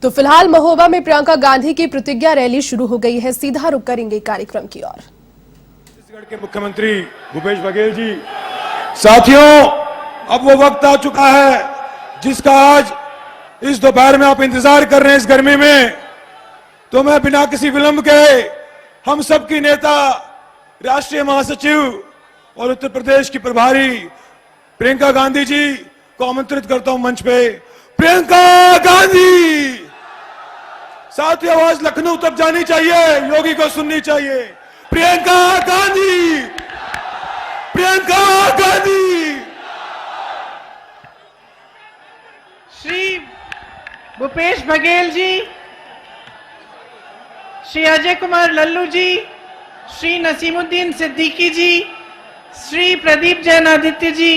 तो फिलहाल महोबा में प्रियंका गांधी की प्रतिज्ञा रैली शुरू हो गई है। सीधा रुख करेंगे कार्यक्रम की ओर। छत्तीसगढ़ के मुख्यमंत्री भूपेश बघेल जी, साथियों, अब वो वक्त आ चुका है जिसका आज इस दोपहर में आप इंतजार कर रहे हैं, इस गर्मी में। तो मैं बिना किसी विलंब के हम सबकी नेता, राष्ट्रीय महासचिव और उत्तर प्रदेश की प्रभारी प्रियंका गांधी जी को आमंत्रित करता हूं मंच पे। प्रियंका गांधी, साथ ही आवाज लखनऊ तक जानी चाहिए, योगी को सुननी चाहिए। प्रियंका गांधी, प्रियंका गांधी। श्री भूपेश बघेल जी, श्री अजय कुमार लल्लू जी, श्री नसीमुद्दीन सिद्दीकी जी, श्री प्रदीप जैन आदित्य जी,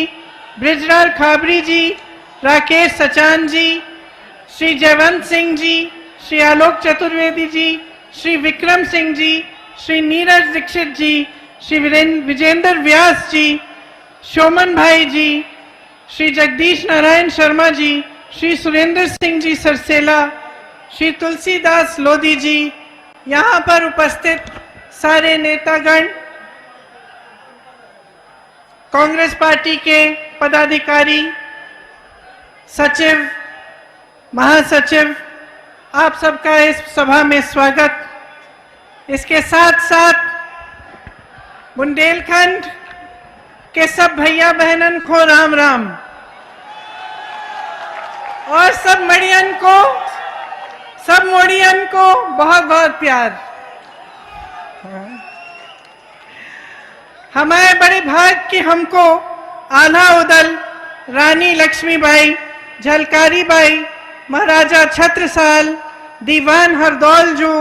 ब्रिजलाल खाबरी जी, राकेश सचान जी, श्री जयवंत सिंह जी, श्री आलोक चतुर्वेदी जी, श्री विक्रम सिंह जी, श्री नीरज दीक्षित जी, श्री विजेंद्र व्यास जी, शोमन भाई जी, श्री जगदीश नारायण शर्मा जी, श्री सुरेंद्र सिंह जी सरसेला, श्री तुलसीदास लोधी जी, यहाँ पर उपस्थित सारे नेतागण, कांग्रेस पार्टी के पदाधिकारी, सचिव, महासचिव, आप सबका इस सभा में स्वागत। इसके साथ साथ बुंदेलखंड के सब भैया बहनन को राम राम और सब मड़ियन को, सब मोड़ियन को बहुत बहुत प्यार। हमारे बड़े भाग की हमको आल्हा उदल रानी लक्ष्मीबाई, झलकारी बाई, महाराजा छत्रसाल, दीवान हरदौल जो,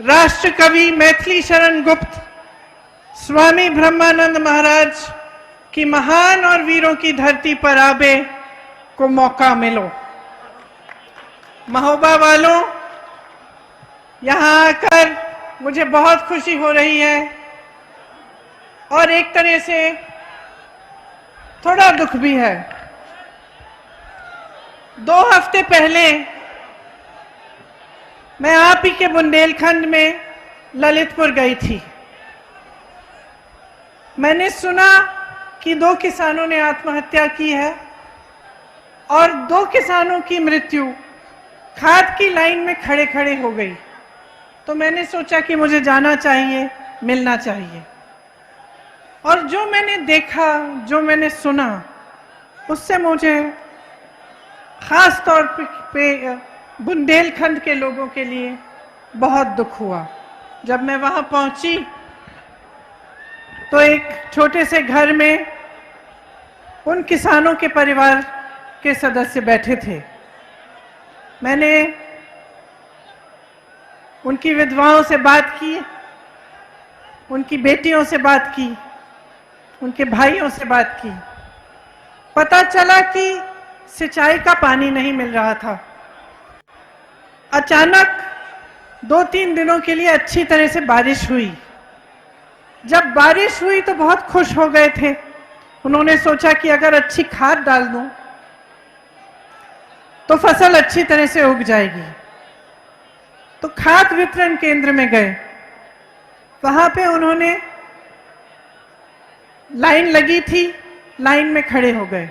राष्ट्र कवि मैथिली शरण गुप्त, स्वामी ब्रह्मानंद महाराज की महान और वीरों की धरती पर आबे को मौका मिलो। महोबा वालों, यहाँ आकर मुझे बहुत खुशी हो रही है और एक तरह से थोड़ा दुख भी है। 2 हफ्ते पहले मैं आप ही के बुंदेलखंड में ललितपुर गई थी। मैंने सुना कि 2 किसानों ने आत्महत्या की है और 2 किसानों की मृत्यु खाद की लाइन में खड़े खड़े हो गई। तो मैंने सोचा कि मुझे जाना चाहिए, मिलना चाहिए। और जो मैंने देखा, जो मैंने सुना, उससे मुझे खास तौर पे बुंदेलखंड के लोगों के लिए बहुत दुख हुआ। जब मैं वहां पहुंची तो एक छोटे से घर में उन किसानों के परिवार के सदस्य बैठे थे। मैंने उनकी विधवाओं से बात की, उनकी बेटियों से बात की, उनके भाइयों से बात की। पता चला कि सिंचाई का पानी नहीं मिल रहा था। अचानक 2-3 दिनों के लिए अच्छी तरह से बारिश हुई। जब बारिश हुई तो बहुत खुश हो गए थे। उन्होंने सोचा कि अगर अच्छी खाद डाल दूं तो फसल अच्छी तरह से उग जाएगी। तो खाद वितरण केंद्र में गए। वहां पे उन्होंने, लाइन लगी थी, लाइन में खड़े हो गए।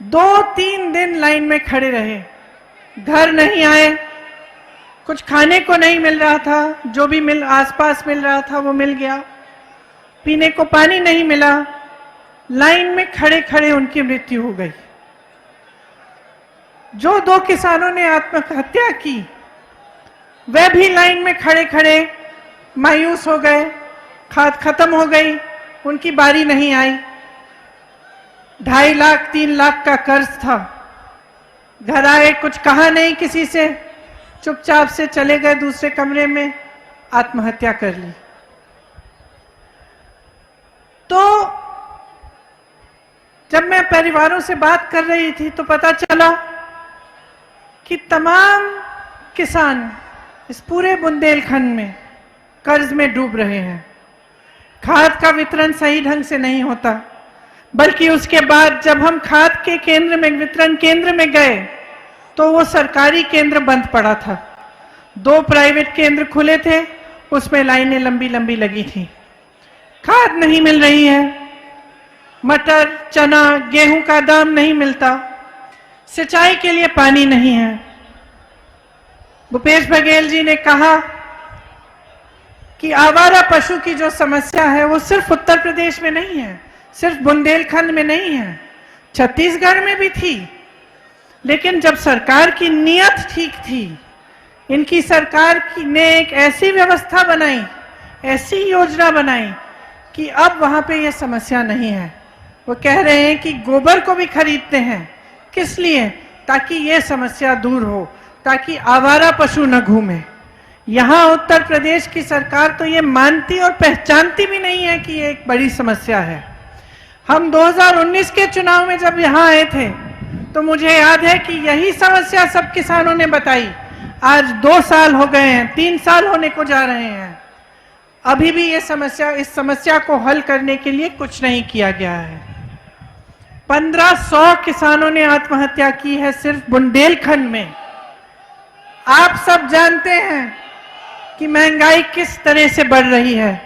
2-3 दिन लाइन में खड़े रहे, घर नहीं आए, कुछ खाने को नहीं मिल रहा था, जो भी आसपास मिल रहा था वो मिल गया, पीने को पानी नहीं मिला। लाइन में खड़े खड़े उनकी मृत्यु हो गई। जो 2 किसानों ने आत्महत्या की, वे भी लाइन में खड़े खड़े मायूस हो गए। खाद खत्म हो गई, उनकी बारी नहीं आई। 2.5 लाख 3 लाख का कर्ज था। घर आए, कुछ कहा नहीं किसी से, चुपचाप से चले गए दूसरे कमरे में, आत्महत्या कर ली। तो जब मैं परिवारों से बात कर रही थी तो पता चला कि तमाम किसान इस पूरे बुंदेलखंड में कर्ज में डूब रहे हैं। खाद का वितरण सही ढंग से नहीं होता, बल्कि उसके बाद जब हम खाद के केंद्र में, वितरण केंद्र में गए तो वो सरकारी केंद्र बंद पड़ा था। 2 प्राइवेट केंद्र खुले थे, उसमें लाइनें लंबी लंबी लगी थी। खाद नहीं मिल रही है, मटर, चना, गेहूं का दाम नहीं मिलता, सिंचाई के लिए पानी नहीं है। भूपेश बघेल जी ने कहा कि आवारा पशु की जो समस्या है वो सिर्फ उत्तर प्रदेश में नहीं है, सिर्फ बुंदेलखंड में नहीं है, छत्तीसगढ़ में भी थी। लेकिन जब सरकार की नीयत ठीक थी, इनकी सरकार ने एक ऐसी व्यवस्था बनाई, ऐसी योजना बनाई कि अब वहां पे ये समस्या नहीं है। वो कह रहे हैं कि गोबर को भी खरीदते हैं, किस लिए? ताकि ये समस्या दूर हो, ताकि आवारा पशु न घूमे। यहां उत्तर प्रदेश की सरकार तो ये मानती और पहचानती भी नहीं है कि ये एक बड़ी समस्या है। हम 2019 के चुनाव में जब यहां आए थे तो मुझे याद है कि यही समस्या सब किसानों ने बताई। आज 2 साल हो गए हैं, 3 साल होने को जा रहे हैं, अभी भी इस समस्या को हल करने के लिए कुछ नहीं किया गया है। 1500 किसानों ने आत्महत्या की है सिर्फ बुंदेलखंड में। आप सब जानते हैं कि महंगाई किस तरह से बढ़ रही है,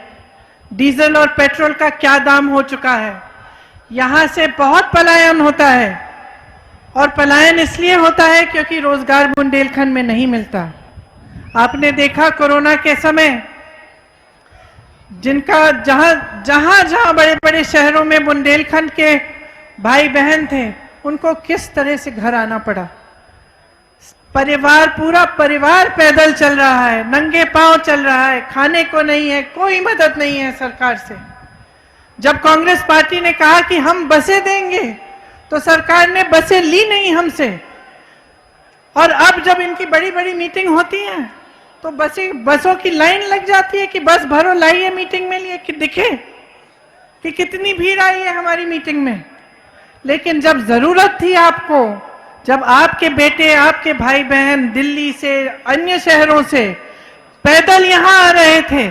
डीजल और पेट्रोल का क्या दाम हो चुका है। यहां से बहुत पलायन होता है, और पलायन इसलिए होता है क्योंकि रोजगार बुंदेलखंड में नहीं मिलता। आपने देखा कोरोना के समय जिनका जहां बड़े बड़े शहरों में बुंदेलखंड के भाई बहन थे, उनको किस तरह से घर आना पड़ा। पूरा परिवार पैदल चल रहा है, नंगे पांव चल रहा है, खाने को नहीं है, कोई मदद नहीं है सरकार से। जब कांग्रेस पार्टी ने कहा कि हम बसें देंगे, तो सरकार ने बसें ली नहीं हमसे। और अब जब इनकी बड़ी बड़ी मीटिंग होती है तो बसों की लाइन लग जाती है कि बस भरो, लाइए मीटिंग में लिए कि दिखे कि कितनी भीड़ आई है हमारी मीटिंग में। लेकिन जब जरूरत थी आपको, जब आपके बेटे, आपके भाई बहन दिल्ली से, अन्य शहरों से पैदल यहां आ रहे थे,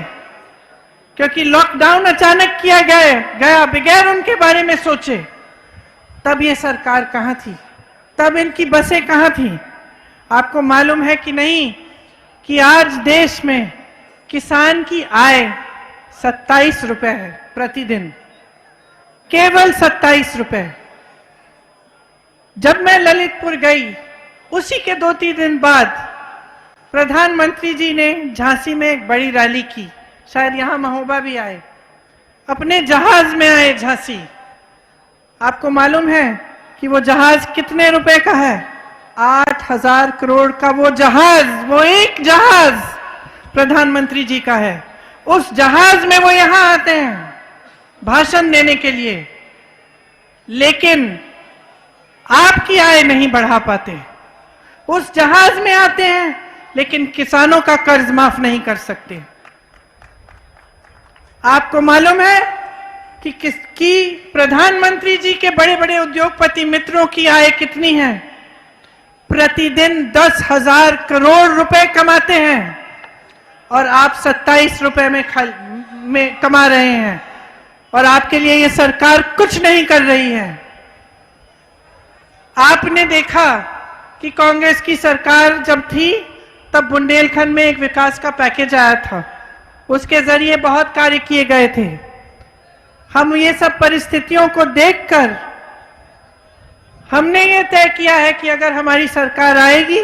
क्योंकि लॉकडाउन अचानक किया गया बगैर उनके बारे में सोचे, तब ये सरकार कहां थी? तब इनकी बसें कहां थी? आपको मालूम है कि नहीं कि आज देश में किसान की आय 27 रुपए है प्रतिदिन, केवल 27 रुपए। जब मैं ललितपुर गई, उसी के 2-3 दिन बाद प्रधानमंत्री जी ने झांसी में एक बड़ी रैली की, शायद यहां महोबा भी आए, अपने जहाज में आए झांसी। आपको मालूम है कि वो जहाज कितने रुपए का है? 8,000 करोड़ का वो जहाज, वो एक जहाज प्रधानमंत्री जी का है। उस जहाज में वो यहां आते हैं भाषण देने के लिए, लेकिन आपकी आय नहीं बढ़ा पाते। उस जहाज में आते हैं लेकिन किसानों का कर्ज माफ नहीं कर सकते। आपको मालूम है कि प्रधानमंत्री जी के बड़े बड़े उद्योगपति मित्रों की आय कितनी है? प्रतिदिन 10,000 करोड़ रुपए कमाते हैं, और आप 27 रुपए में कमा रहे हैं, और आपके लिए ये सरकार कुछ नहीं कर रही है। आपने देखा कि कांग्रेस की सरकार जब थी तब बुंदेलखंड में एक विकास का पैकेज आया था, उसके जरिए बहुत कार्य किए गए थे। हम ये सब परिस्थितियों को देखकर हमने ये तय किया है कि अगर हमारी सरकार आएगी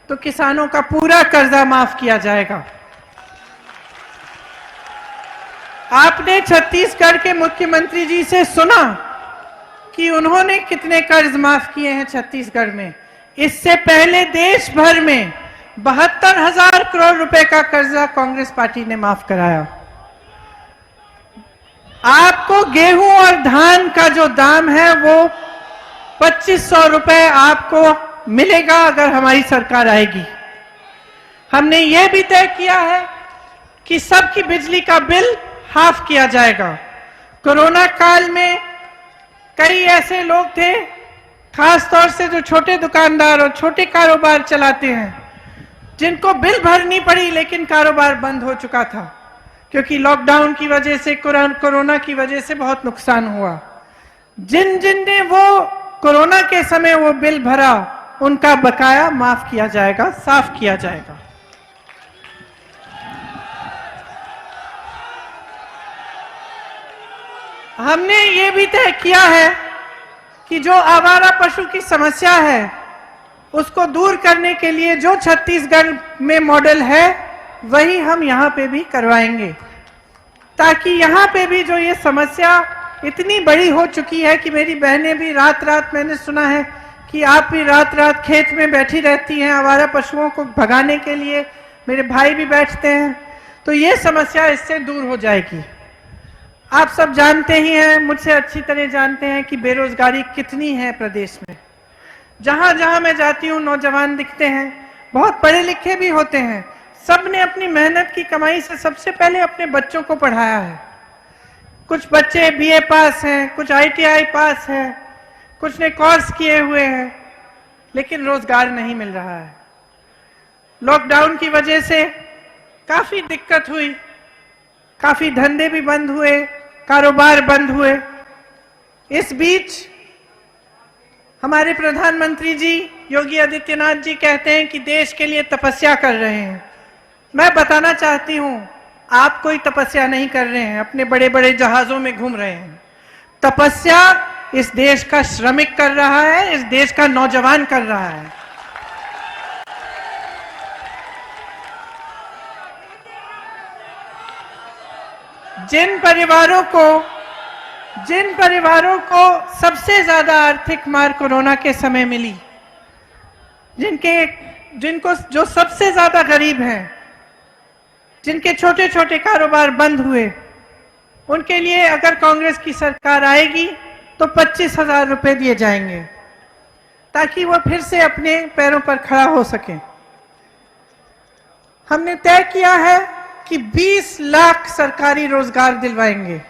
तो किसानों का पूरा कर्जा माफ किया जाएगा। आपने छत्तीसगढ़ के मुख्यमंत्री जी से सुना कि उन्होंने कितने कर्ज माफ किए हैं छत्तीसगढ़ में। इससे पहले देश भर में 72,000 करोड़ रुपए का कर्जा कांग्रेस पार्टी ने माफ कराया। आपको गेहूं और धान का जो दाम है वो 2500 रुपए आपको मिलेगा अगर हमारी सरकार आएगी। हमने ये भी तय किया है कि सबकी बिजली का बिल हाफ किया जाएगा। कोरोना काल में कई ऐसे लोग थे, खास तौर से जो छोटे दुकानदार और छोटे कारोबार चलाते हैं, जिनको बिल भरनी पड़ी लेकिन कारोबार बंद हो चुका था क्योंकि लॉकडाउन की वजह से, कोरोना की वजह से बहुत नुकसान हुआ। जिन जिन ने वो कोरोना के समय वो बिल भरा, उनका बकाया माफ किया जाएगा, साफ किया जाएगा। हमने ये भी तय किया है कि जो आवारा पशु की समस्या है उसको दूर करने के लिए जो छत्तीसगढ़ में मॉडल है वही हम यहाँ पे भी करवाएंगे, ताकि यहाँ पे भी जो ये समस्या इतनी बड़ी हो चुकी है कि मेरी बहनें भी रात रात, मैंने सुना है कि आप भी रात रात खेत में बैठी रहती हैं आवारा पशुओं को भगाने के लिए, मेरे भाई भी बैठते हैं, तो ये समस्या इससे दूर हो जाएगी। आप सब जानते ही हैं, मुझसे अच्छी तरह जानते हैं कि बेरोजगारी कितनी है प्रदेश में। जहां जहां मैं जाती हूं नौजवान दिखते हैं, बहुत पढ़े लिखे भी होते हैं, सब ने अपनी मेहनत की कमाई से सबसे पहले अपने बच्चों को पढ़ाया है। कुछ बच्चे बीए पास हैं, कुछ आईटीआई पास हैं, कुछ ने कोर्स किए हुए हैं, लेकिन रोजगार नहीं मिल रहा है। लॉकडाउन की वजह से काफी दिक्कत हुई, काफी धंधे भी बंद हुए, कारोबार बंद हुए। इस बीच हमारे प्रधानमंत्री जी योगी आदित्यनाथ जी कहते हैं कि देश के लिए तपस्या कर रहे हैं। मैं बताना चाहती हूं, आप कोई तपस्या नहीं कर रहे हैं, अपने बड़े बड़े जहाजों में घूम रहे हैं। तपस्या इस देश का श्रमिक कर रहा है, इस देश का नौजवान कर रहा है। जिन परिवारों को सबसे ज्यादा आर्थिक मार कोरोना के समय मिली, जिनको जो सबसे ज्यादा गरीब हैं, जिनके छोटे छोटे कारोबार बंद हुए, उनके लिए अगर कांग्रेस की सरकार आएगी तो 25,000 रुपए दिए जाएंगे, ताकि वो फिर से अपने पैरों पर खड़ा हो सके। हमने तय किया है कि 20 लाख सरकारी रोजगार दिलवाएंगे,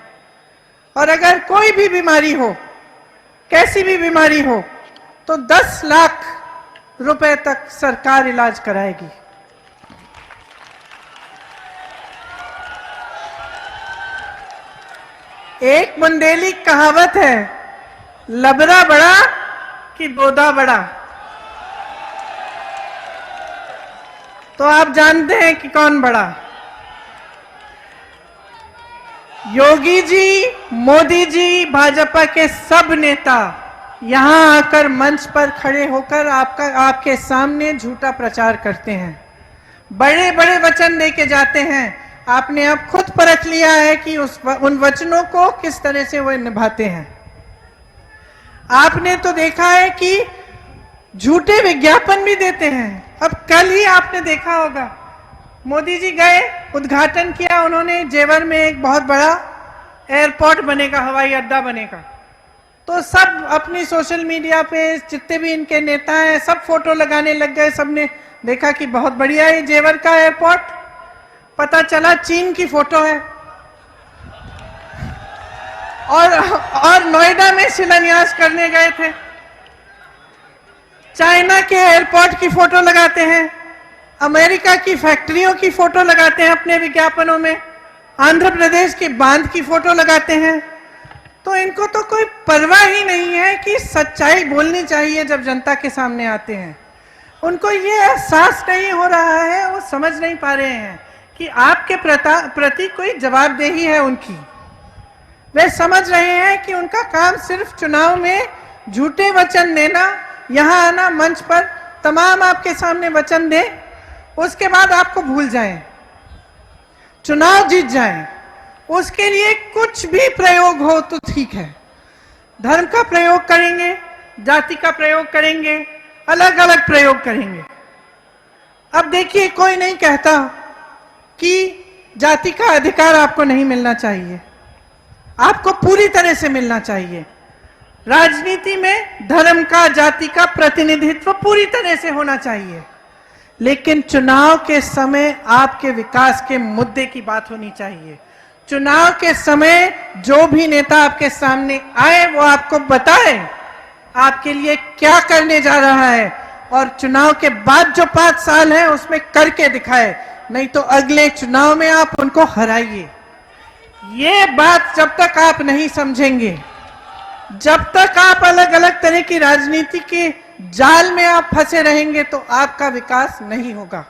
और अगर कोई भी बीमारी हो, कैसी भी बीमारी हो, तो 10 लाख रुपए तक सरकार इलाज कराएगी। एक बुंदेली कहावत है, लबरा बड़ा कि बोदा बड़ा। तो आप जानते हैं कि कौन बड़ा। योगी जी, मोदी जी, भाजपा के सब नेता यहां आकर मंच पर खड़े होकर आपके सामने झूठा प्रचार करते हैं, बड़े बड़े वचन देके जाते हैं। आपने अब खुद परख लिया है कि उन वचनों को किस तरह से वो निभाते हैं। आपने तो देखा है कि झूठे विज्ञापन भी देते हैं। अब कल ही आपने देखा होगा, मोदी जी गए, उद्घाटन किया उन्होंने, जेवर में एक बहुत बड़ा एयरपोर्ट बनेगा, हवाई अड्डा बनेगा। तो सब अपनी सोशल मीडिया पे जितने भी इनके नेता हैं सब फोटो लगाने लग गए। सबने देखा कि बहुत बढ़िया है जेवर का एयरपोर्ट, पता चला चीन की फोटो है। और नोएडा में शिलान्यास करने गए थे, चाइना के एयरपोर्ट की फोटो लगाते हैं, अमेरिका की फैक्ट्रियों की फोटो लगाते हैं अपने विज्ञापनों में, आंध्र प्रदेश के बांध की फोटो लगाते हैं। तो इनको तो कोई परवाह ही नहीं है कि सच्चाई बोलनी चाहिए जब जनता के सामने आते हैं। उनको ये एहसास नहीं हो रहा है, वो समझ नहीं पा रहे हैं कि आपके प्रति कोई जवाबदेही है उनकी। वे समझ रहे हैं कि उनका काम सिर्फ चुनाव में झूठे वचन देना, यहां आना, मंच पर तमाम आपके सामने वचन दे, उसके बाद आपको भूल जाएं, चुनाव जीत जाएं। उसके लिए कुछ भी प्रयोग हो तो ठीक है, धर्म का प्रयोग करेंगे, जाति का प्रयोग करेंगे, अलग अलग प्रयोग करेंगे। अब देखिए, कोई नहीं कहता कि जाति का अधिकार आपको नहीं मिलना चाहिए, आपको पूरी तरह से मिलना चाहिए। राजनीति में धर्म का, जाति का प्रतिनिधित्व पूरी तरह से होना चाहिए, लेकिन चुनाव के समय आपके विकास के मुद्दे की बात होनी चाहिए। चुनाव के समय जो भी नेता आपके सामने आए वो आपको बताए आपके लिए क्या करने जा रहा है, और चुनाव के बाद जो 5 साल है उसमें करके दिखाए, नहीं तो अगले चुनाव में आप उनको हराइए। ये बात जब तक आप नहीं समझेंगे, जब तक आप अलग अलग तरह की राजनीति के जाल में आप फंसे रहेंगे तो आपका विकास नहीं होगा।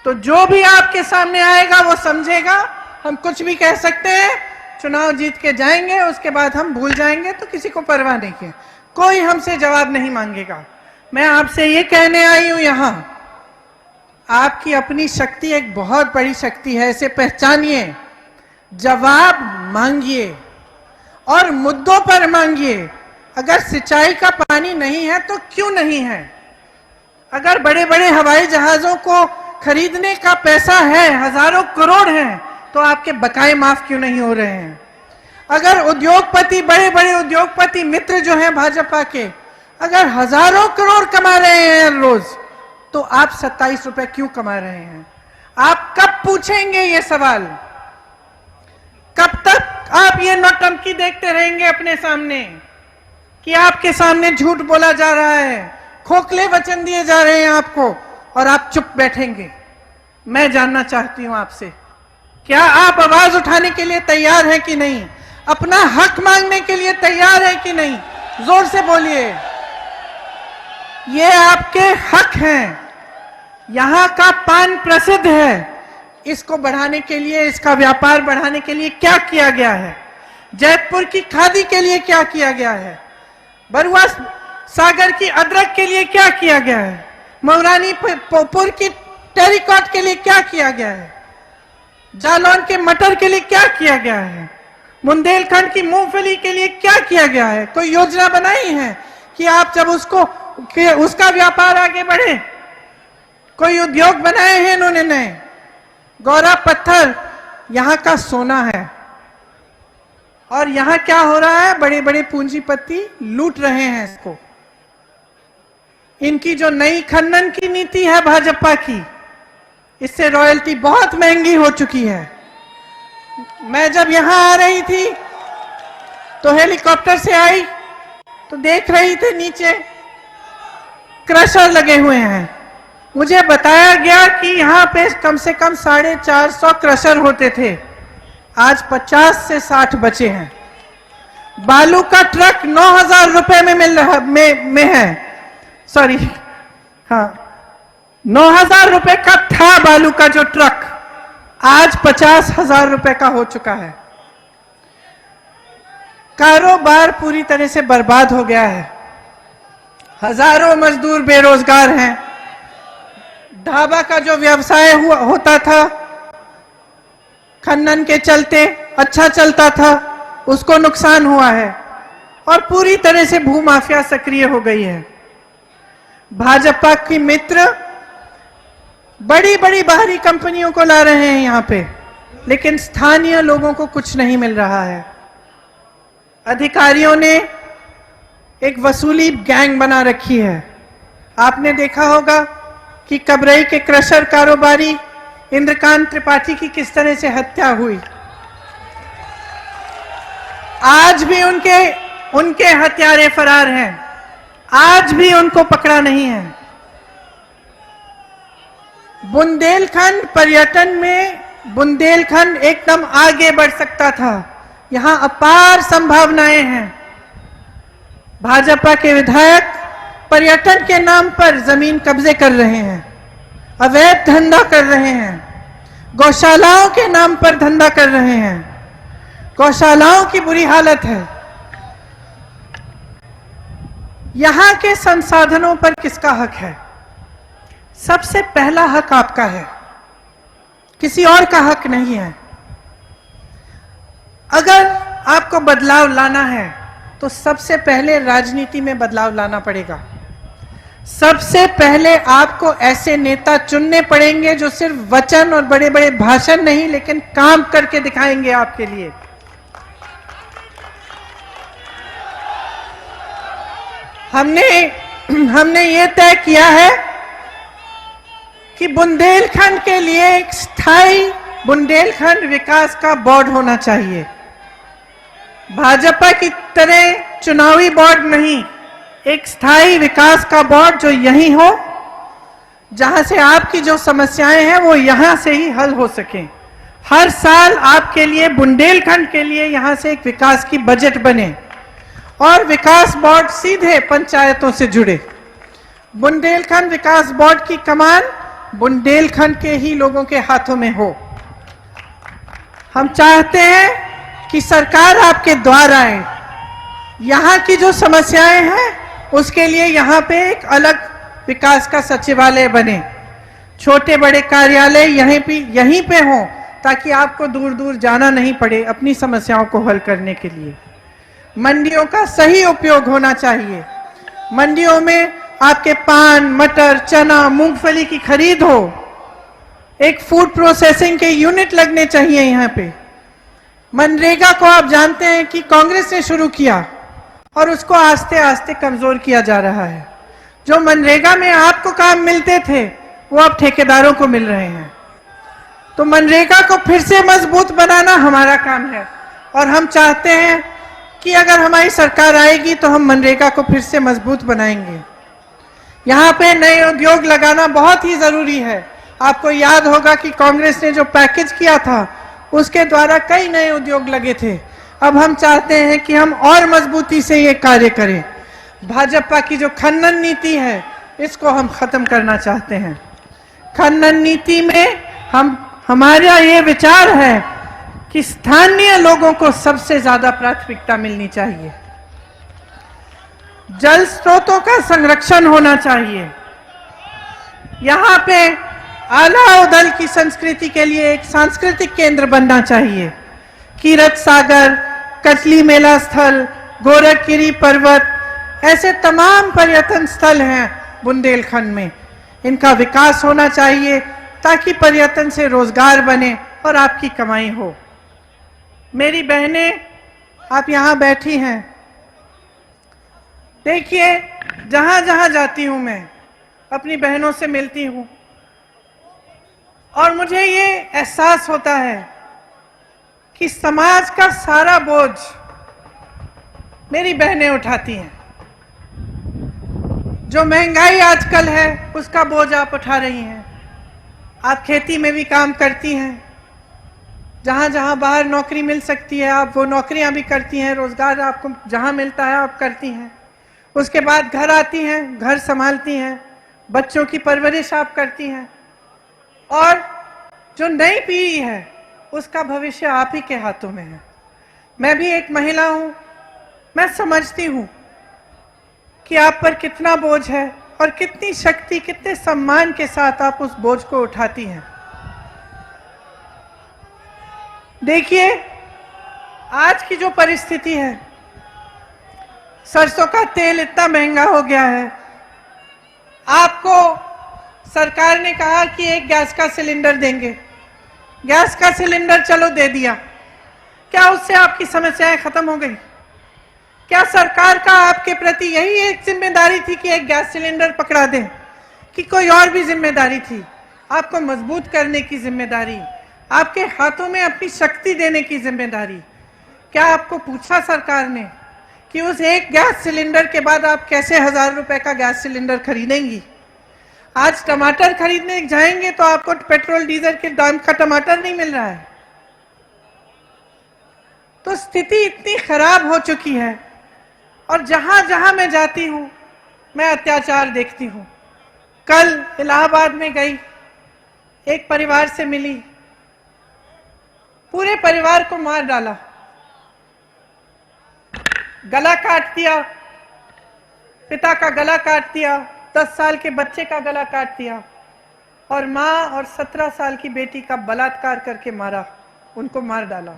तो जो भी आपके सामने आएगा वो समझेगा हम कुछ भी कह सकते हैं, चुनाव जीत के जाएंगे, उसके बाद हम भूल जाएंगे, तो किसी को परवाह नहीं है, कोई हमसे जवाब नहीं मांगेगा। मैं आपसे ये कहने आई हूं, यहां आपकी अपनी शक्ति एक बहुत बड़ी शक्ति है, इसे पहचानिए, जवाब मांगिए और मुद्दों पर मांगिए। अगर सिंचाई का पानी नहीं है तो क्यों नहीं है? अगर बड़े बड़े हवाई जहाजों को खरीदने का पैसा है, हजारों करोड़ हैं, तो आपके बकाए माफ क्यों नहीं हो रहे हैं? अगर उद्योगपति, बड़े बड़े उद्योगपति मित्र जो हैं भाजपा के, अगर हजारों करोड़ कमा रहे हैं हर रोज, तो आप 27 रुपए क्यों कमा रहे हैं? आप कब पूछेंगे ये सवाल? कब तक आप ये नौटंकी देखते रहेंगे अपने सामने कि आपके सामने झूठ बोला जा रहा है, खोखले वचन दिए जा रहे हैं आपको, और आप चुप बैठेंगे? मैं जानना चाहती हूं आपसे, क्या आप आवाज उठाने के लिए तैयार हैं कि नहीं? अपना हक मांगने के लिए तैयार है कि नहीं? जोर से बोलिए। ये आपके हक हैं। यहां का पान प्रसिद्ध है, इसको बढ़ाने के लिए, इसका व्यापार बढ़ाने के लिए क्या किया गया है? जैतपुर की खादी के लिए क्या किया गया है? बरुआ सागर की अदरक के लिए क्या किया गया है? मऊरानी पुर की टेरिकॉट के लिए क्या किया गया है? जालौन के मटर के लिए क्या किया गया है? बुंदेलखंड की मूंगफली के लिए क्या किया गया है? कोई योजना बनाई है कि आप जब उसका व्यापार आगे बढ़े? कोई उद्योग बनाए हैं इन्होंने नए? गौरा पत्थर यहां का सोना है, और यहां क्या हो रहा है? बड़े बड़े पूंजीपति लूट रहे हैं इसको। इनकी जो नई खनन की नीति है भाजपा की, इससे रॉयल्टी बहुत महंगी हो चुकी है। मैं जब यहां आ रही थी तो हेलीकॉप्टर से आई तो देख रही थी नीचे क्रशर लगे हुए हैं। मुझे बताया गया कि यहां पे कम से कम 450 क्रशर होते थे, आज 50 से 60 बचे हैं। बालू का ट्रक 9,000 रुपए में मिल रहा में है, सॉरी, हाँ, 9,000 रुपए का था बालू का जो ट्रक, आज 50,000 रुपए का हो चुका है। कारोबार पूरी तरह से बर्बाद हो गया है। हजारों मजदूर बेरोजगार हैं। ढाबा का जो व्यवसाय होता था, खनन के चलते अच्छा चलता था, उसको नुकसान हुआ है, और पूरी तरह से भूमाफिया सक्रिय हो गई है। भाजपा की मित्र बड़ी बड़ी बाहरी कंपनियों को ला रहे हैं यहां पे, लेकिन स्थानीय लोगों को कुछ नहीं मिल रहा है। अधिकारियों ने एक वसूली गैंग बना रखी है। आपने देखा होगा कि कबरई के क्रशर कारोबारी इंद्रकांत त्रिपाठी की किस तरह से हत्या हुई। आज भी उनके हत्यारे फरार हैं, आज भी उनको पकड़ा नहीं है। बुंदेलखंड पर्यटन में बुंदेलखंड एकदम आगे बढ़ सकता था, यहां अपार संभावनाएं हैं। भाजपा के विधायक पर्यटन के नाम पर जमीन कब्जे कर रहे हैं, अवैध धंधा कर रहे हैं, गौशालाओं के नाम पर धंधा कर रहे हैं। गौशालाओं की बुरी हालत है। यहां के संसाधनों पर किसका हक है? सबसे पहला हक आपका है, किसी और का हक नहीं है। अगर आपको बदलाव लाना है तो सबसे पहले राजनीति में बदलाव लाना पड़ेगा। सबसे पहले आपको ऐसे नेता चुनने पड़ेंगे जो सिर्फ वचन और बड़े बड़े भाषण नहीं, लेकिन काम करके दिखाएंगे आपके लिए। हमने ये तय किया है कि बुंदेलखंड के लिए एक स्थायी बुंदेलखंड विकास का बोर्ड होना चाहिए। भाजपा की तरह चुनावी बोर्ड नहीं, एक स्थायी विकास का बोर्ड जो यही हो, जहां से आपकी जो समस्याएं हैं वो यहां से ही हल हो सकें। हर साल आपके लिए, बुंदेलखंड के लिए यहां से एक विकास की बजट बने और विकास बोर्ड सीधे पंचायतों से जुड़े। बुंदेलखंड विकास बोर्ड की कमान बुंदेलखंड के ही लोगों के हाथों में हो। हम चाहते हैं कि सरकार आपके द्वार आए। यहाँ की जो समस्याएं हैं उसके लिए यहाँ पे एक अलग विकास का सचिवालय बने, छोटे बड़े कार्यालय यहीं पे हों, ताकि आपको दूर दूर जाना नहीं पड़े अपनी समस्याओं को हल करने के लिए। मंडियों का सही उपयोग होना चाहिए। मंडियों में आपके पान, मटर, चना, मूंगफली की खरीद हो। एक फूड प्रोसेसिंग के यूनिट लगने चाहिए यहाँ पे। मनरेगा को आप जानते हैं कि कांग्रेस ने शुरू किया और उसको आस्ते आस्ते कमजोर किया जा रहा है। जो मनरेगा में आपको काम मिलते थे वो अब ठेकेदारों को मिल रहे हैं। तो मनरेगा को फिर से मजबूत बनाना हमारा काम है और हम चाहते हैं कि अगर हमारी सरकार आएगी तो हम मनरेगा को फिर से मजबूत बनाएंगे। यहाँ पे नए उद्योग लगाना बहुत ही जरूरी है। आपको याद होगा कि कांग्रेस ने जो पैकेज किया था उसके द्वारा कई नए उद्योग लगे थे। अब हम चाहते हैं कि हम और मजबूती से ये कार्य करें। भाजपा की जो खनन नीति है इसको हम खत्म करना चाहते हैं। खनन नीति में हमारा ये विचार है कि स्थानीय लोगों को सबसे ज्यादा प्राथमिकता मिलनी चाहिए। जल स्रोतों का संरक्षण होना चाहिए। यहाँ पे आला उदल की संस्कृति के लिए एक सांस्कृतिक केंद्र बनना चाहिए। कीरत सागर, कटली मेला स्थल, गोरखगिरी पर्वत, ऐसे तमाम पर्यटन स्थल हैं बुंदेलखंड में। इनका विकास होना चाहिए ताकि पर्यटन से रोजगार बने और आपकी कमाई हो। मेरी बहनें, आप यहाँ बैठी हैं। देखिए, जहां जहां जाती हूं मैं अपनी बहनों से मिलती हूं और मुझे ये एहसास होता है कि समाज का सारा बोझ मेरी बहनें उठाती हैं। जो महंगाई आजकल है उसका बोझ आप उठा रही हैं। आप खेती में भी काम करती हैं। जहां जहां बाहर नौकरी मिल सकती है आप वो नौकरियां भी करती हैं। रोजगार आपको जहां मिलता है आप करती हैं। उसके बाद घर आती हैं, घर संभालती हैं, बच्चों की परवरिश आप करती हैं और जो नई पीढ़ी है उसका भविष्य आप ही के हाथों में है। मैं भी एक महिला हूं। मैं समझती हूं कि आप पर कितना बोझ है और कितनी शक्ति, कितने सम्मान के साथ आप उस बोझ को उठाती हैं। देखिए, आज की जो परिस्थिति है, सरसों का तेल इतना महंगा हो गया है। आपको सरकार ने कहा कि एक गैस का सिलेंडर देंगे। गैस का सिलेंडर चलो दे दिया। क्या उससे आपकी समस्याएं खत्म हो गई? क्या सरकार का आपके प्रति यही एक जिम्मेदारी थी कि एक गैस सिलेंडर पकड़ा दें, कि कोई और भी जिम्मेदारी थी? आपको मजबूत करने की जिम्मेदारी, आपके हाथों में अपनी शक्ति देने की जिम्मेदारी। क्या आपको पूछा सरकार ने कि उस एक गैस सिलेंडर के बाद आप कैसे 1000 रुपए का गैस सिलेंडर खरीदेंगी? आज टमाटर खरीदने जाएंगे तो आपको पेट्रोल डीजल के दाम का टमाटर नहीं मिल रहा है। तो स्थिति इतनी खराब हो चुकी है और जहां जहां मैं जाती हूं मैं अत्याचार देखती हूं। कल इलाहाबाद में गई, एक परिवार से मिली, पूरे परिवार को मार डाला, गला काट दिया, पिता का गला काट दिया, 10 साल के बच्चे का गला काट दिया और माँ और 17 साल की बेटी का बलात्कार करके मारा, उनको मार डाला।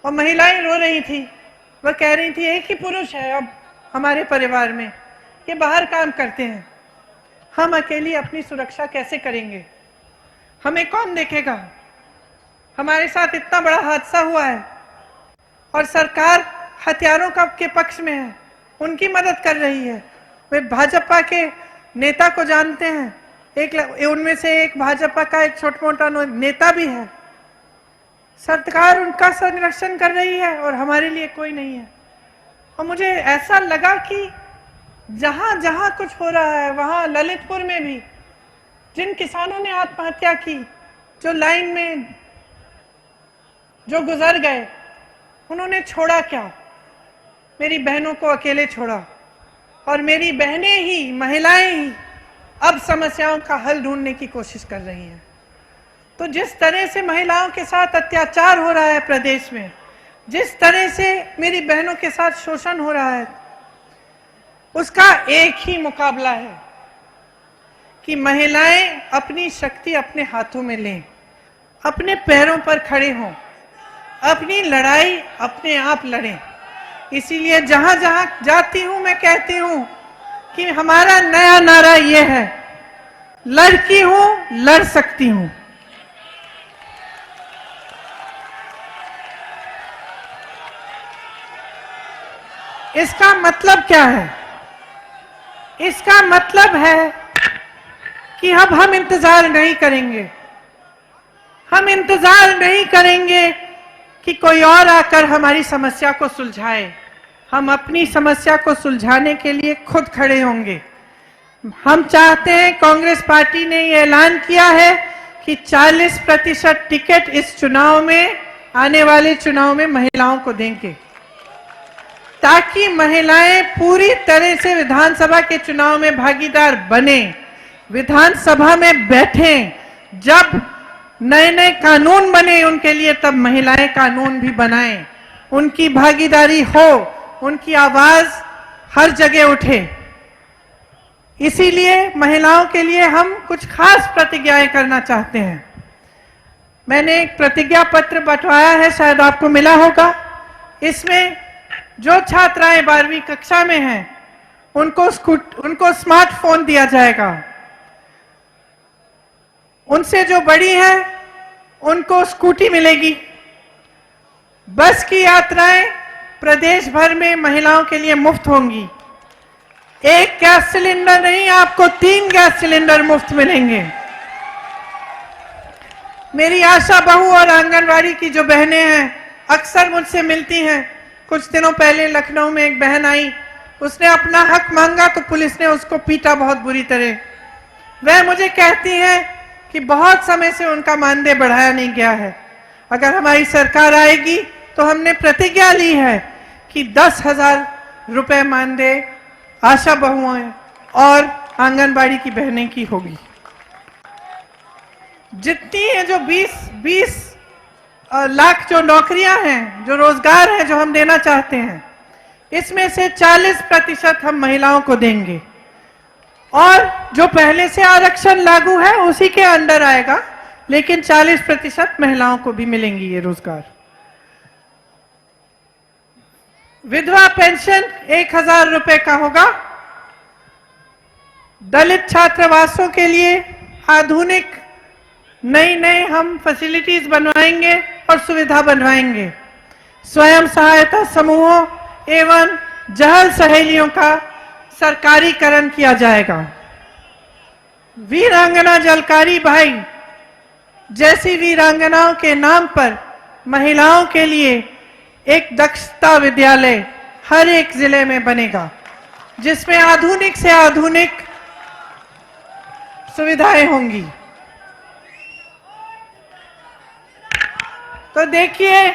और महिलाएं रो रही थी। वह कह रही थी एक ही पुरुष है अब हमारे परिवार में, ये बाहर काम करते हैं, हम अकेली अपनी सुरक्षा कैसे करेंगे? हमें कौन देखेगा? हमारे साथ इतना बड़ा हादसा हुआ है और सरकार हथियारों के पक्ष में है, उनकी मदद कर रही है। वे भाजपा के नेता को जानते हैं, उनमें से एक भाजपा का एक छोटा मोटा नेता भी है। सरकार उनका संरक्षण कर रही है और हमारे लिए कोई नहीं है। और मुझे ऐसा लगा कि जहां जहां कुछ हो रहा है वहां ललितपुर में भी जिन किसानों ने आत्महत्या की, जो लाइन में जो गुजर गए, उन्होंने छोड़ा क्या? मेरी बहनों को अकेले छोड़ा। और मेरी बहनें ही, महिलाएं ही अब समस्याओं का हल ढूंढने की कोशिश कर रही हैं। तो जिस तरह से महिलाओं के साथ अत्याचार हो रहा है प्रदेश में, जिस तरह से मेरी बहनों के साथ शोषण हो रहा है, उसका एक ही मुकाबला है कि महिलाएं अपनी शक्ति अपने हाथों में लें, अपने पैरों पर खड़े हों, अपनी लड़ाई अपने आप लड़ें। इसीलिए जहां जहां जाती हूं मैं कहती हूं कि हमारा नया नारा यह है, लड़की हूं, लड़ सकती हूं। इसका मतलब क्या है? इसका मतलब है कि अब हम इंतजार नहीं करेंगे। हम इंतजार नहीं करेंगे कि कोई और आकर हमारी समस्या को सुलझाए। हम अपनी समस्या को सुलझाने के लिए खुद खड़े होंगे। हम चाहते हैं, कांग्रेस पार्टी ने ये ऐलान किया है कि 40% टिकट इस चुनाव में, आने वाले चुनाव में महिलाओं को देंगे, ताकि महिलाएं पूरी तरह से विधानसभा के चुनाव में भागीदार बने, विधानसभा में बैठें। जब नए नए कानून बने उनके लिए, तब महिलाएं कानून भी बनाएं, उनकी भागीदारी हो, उनकी आवाज हर जगह उठे। इसीलिए महिलाओं के लिए हम कुछ खास प्रतिज्ञाएं करना चाहते हैं। मैंने एक प्रतिज्ञा पत्र बंटवाया है, शायद आपको मिला होगा। इसमें जो छात्राएं 12वीं कक्षा में हैं उनको स्मार्टफोन दिया जाएगा। उनसे जो बड़ी हैं उनको स्कूटी मिलेगी। बस की यात्राएं प्रदेश भर में महिलाओं के लिए मुफ्त होंगी। एक गैस सिलेंडर नहीं, आपको 3 गैस सिलेंडर मुफ्त मिलेंगे। मेरी आशा बहू और आंगनवाड़ी की जो बहनें हैं अक्सर मुझसे मिलती हैं। कुछ दिनों पहले लखनऊ में एक बहन आई, उसने अपना हक मांगा तो पुलिस ने उसको पीटा बहुत बुरी तरह। वह मुझे कहती हैं कि बहुत समय से उनका मानदेय बढ़ाया नहीं गया है। अगर हमारी सरकार आएगी तो हमने प्रतिज्ञा ली है कि 10,000 रुपए मानदेय आशा बहुओं और आंगनबाड़ी की बहनें की होगी। जितनी है जो 20 लाख जो नौकरियां हैं, जो रोजगार है जो हम देना चाहते हैं, इसमें से 40% हम महिलाओं को देंगे। और जो पहले से आरक्षण लागू है उसी के अंडर आएगा, लेकिन 40% महिलाओं को भी मिलेंगी ये रोजगार। विधवा पेंशन 1,000 रुपए का होगा। दलित छात्रावासों के लिए आधुनिक नई हम फैसिलिटीज बनवाएंगे और सुविधा बनवाएंगे। स्वयं सहायता समूहों एवं जहल सहेलियों का सरकारीकरण किया जाएगा। वीरांगना जलकारी भाई जैसी वीरांगनाओं के नाम पर महिलाओं के लिए एक दक्षता विद्यालय हर एक जिले में बनेगा, जिसमें आधुनिक से आधुनिक सुविधाएं होंगी। तो देखिए,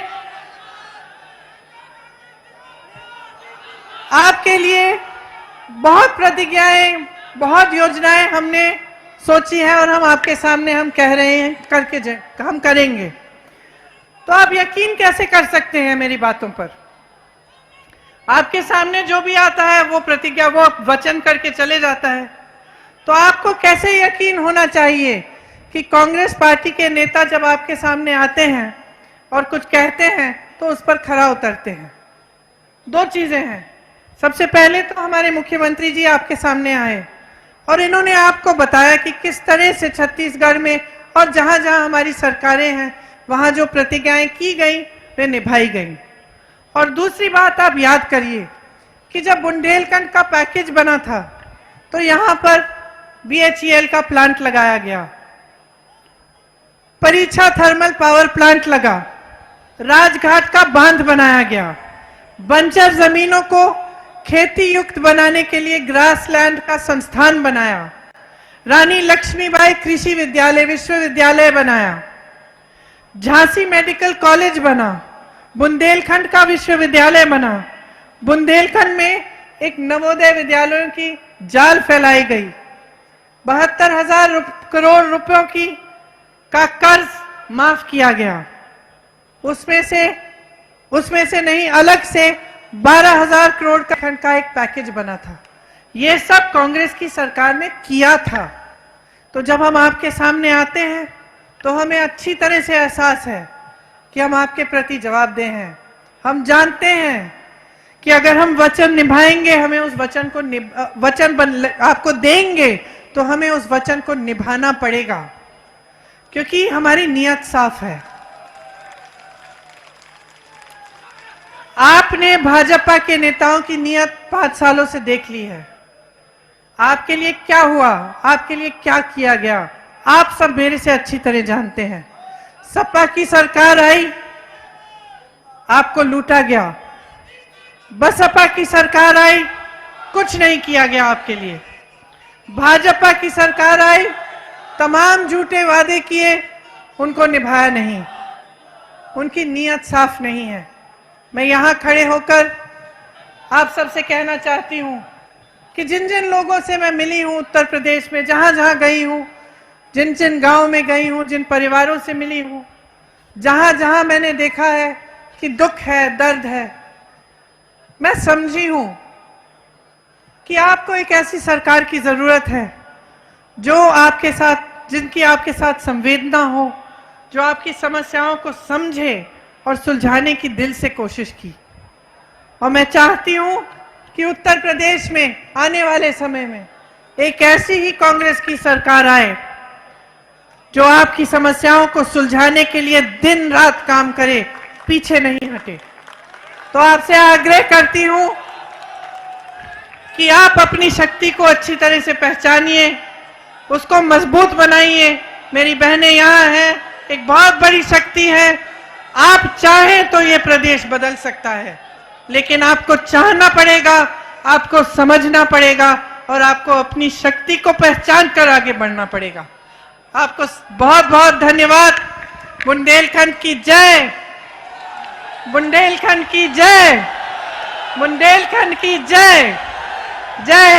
आपके लिए बहुत प्रतिज्ञाएं, बहुत योजनाएं हमने सोची है और हम आपके सामने हम कह रहे हैं हम करेंगे। तो आप यकीन कैसे कर सकते हैं मेरी बातों पर? आपके सामने जो भी आता है वो प्रतिज्ञा, वो वचन करके चले जाता है। तो आपको कैसे यकीन होना चाहिए कि कांग्रेस पार्टी के नेता जब आपके सामने आते हैं और कुछ कहते हैं तो उस पर खरा उतरते हैं। 2 चीजें हैं। सबसे पहले तो हमारे मुख्यमंत्री जी आपके सामने आए और इन्होंने आपको बताया कि किस तरह से छत्तीसगढ़ में और जहां जहां हमारी सरकारें हैं वहां जो प्रतिज्ञाएं की गई वे निभाई गई। और दूसरी बात आप याद करिए कि जब बुंदेलखंड का पैकेज बना था तो यहां पर BHEL का प्लांट लगाया गया, परीक्षा थर्मल पावर प्लांट लगा, राजघाट का बांध बनाया गया, बंजर जमीनों को खेती युक्त बनाने के लिए ग्रासलैंड का संस्थान बनाया, रानी लक्ष्मीबाई कृषि विद्यालय विश्वविद्यालय बनाया, झांसी मेडिकल कॉलेज बना, बुंदेलखंड का विश्वविद्यालय बना, बुंदेलखंड में एक नवोदय विद्यालयों की जाल फैलाई गई, 72,000 करोड़ रुपयों का कर्ज माफ किया गया, उसमें से नहीं, अलग से 12,000 करोड़ का एक पैकेज बना था। ये सब कांग्रेस की सरकार ने किया था। तो जब हम आपके सामने आते हैं तो हमें अच्छी तरह से एहसास है कि हम आपके प्रति जवाबदेह हैं। हम जानते हैं कि अगर हम वचन निभाएंगे, हमें उस वचन को आपको देंगे तो हमें उस वचन को निभाना पड़ेगा, क्योंकि हमारी नीयत साफ है। आपने भाजपा के नेताओं की नीयत 5 सालों से देख ली है। आपके लिए क्या हुआ, आपके लिए क्या किया गया, आप सब मेरे से अच्छी तरह जानते हैं। सपा की सरकार आई, आपको लूटा गया। बसपा की सरकार आई, कुछ नहीं किया गया आपके लिए। भाजपा की सरकार आई, तमाम झूठे वादे किए, उनको निभाया नहीं। उनकी नीयत साफ नहीं है। मैं यहां खड़े होकर आप सबसे कहना चाहती हूं कि जिन जिन लोगों से मैं मिली हूं उत्तर प्रदेश में, जहां जहां गई हूं, जिन जिन गांव में गई हूं, जिन परिवारों से मिली हूं, जहां जहां मैंने देखा है कि दुख है, दर्द है, मैं समझी हूं कि आपको एक ऐसी सरकार की जरूरत है जो आपके साथ, जिनकी आपके साथ संवेदना हो, जो आपकी समस्याओं को समझे और सुलझाने की दिल से कोशिश की। और मैं चाहती हूं कि उत्तर प्रदेश में आने वाले समय में एक ऐसी ही कांग्रेस की सरकार आए जो आपकी समस्याओं को सुलझाने के लिए दिन रात काम करे, पीछे नहीं हटे। तो आपसे आग्रह करती हूं कि आप अपनी शक्ति को अच्छी तरह से पहचानिए, उसको मजबूत बनाइए। मेरी बहनें यहां हैं, एक बहुत बड़ी शक्ति है। आप चाहें तो ये प्रदेश बदल सकता है, लेकिन आपको चाहना पड़ेगा, आपको समझना पड़ेगा और आपको अपनी शक्ति को पहचान कर आगे बढ़ना पड़ेगा। आपको बहुत बहुत धन्यवाद। बुंदेलखंड की जय, बुंदेलखंड की जय, बुंदेलखंड की जय, जय।